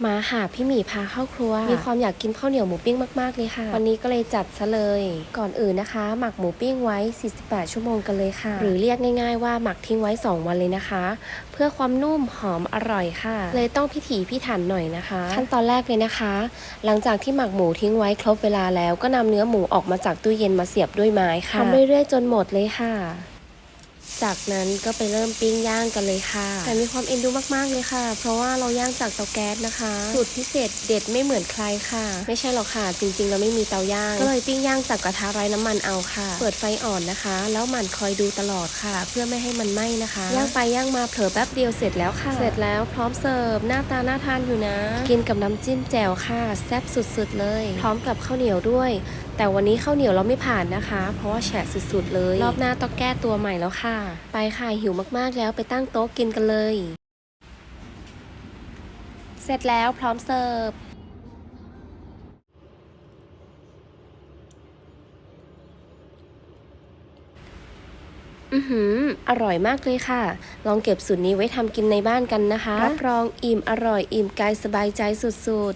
มาค่ะพี่หมีพาเข้าครัวมีความอยากกินข้าวเหนียวหมูปิ้งมากๆเลยค่ะวันนี้ก็เลยจัดซะเลยก่อนอื่นนะคะหมักหมูปิ้งไว้48ชั่วโมงกันเลยค่ะหรือเรียกง่ายๆว่าหมักทิ้งไว้2วันเลยนะคะเพื่อความนุ่มหอมอร่อยค่ะเลยต้องพิถีพิถันหน่อยนะคะขั้นตอนแรกเลยนะคะหลังจากที่หมักหมูทิ้งไว้ครบเวลาแล้วก็นำเนื้อหมูออกมาจากตู้เย็นมาเสียบด้วยไม้ค่ะทำเรื่อยๆจนหมดเลยค่ะจากนั้นก็ไปเริ่มปิ้งย่างกันเลยค่ะแต่มีความเอ็นดูมากๆเลยค่ะเพราะว่าเราย่างจากเตาแก๊สนะคะสูตรพิเศษเด็ดไม่เหมือนใครค่ะไม่ใช่หรอกค่ะจริงๆเราไม่มีเตาย่างก็เลยปิ้งย่างจากกระทะไร้น้ำมันเอาค่ะเปิดไฟอ่อนนะคะแล้วหมั่นคอยดูตลอดค่ะเพื่อไม่ให้มันไหม้นะคะย่างไปย่างมาเผลอแป๊บเดียวเสร็จแล้วค่ะเสร็จแล้วพร้อมเสิร์ฟหน้าตาน่าทานอยู่นะกินกับน้ำจิ้มแจ่วค่ะแซ่บสุดๆเลยพร้อมกับข้าวเหนียวด้วยแต่วันนี้ข้าวเหนียวเราไม่ผ่านนะคะเพราะว่าแฉะสุดๆเลยรอบหน้าต้องแก้ตัวใหม่แล้วค่ะไปค่ะหิวมากๆแล้วไปตั้งโต๊ะกินกันเลยเสร็จแล้วพร้อมเสิร์ฟอร่อยมากเลยค่ะลองเก็บสูตรนี้ไว้ทำกินในบ้านกันนะคะรับรองอิ่มอร่อยอิ่มกายสบายใจสุดๆ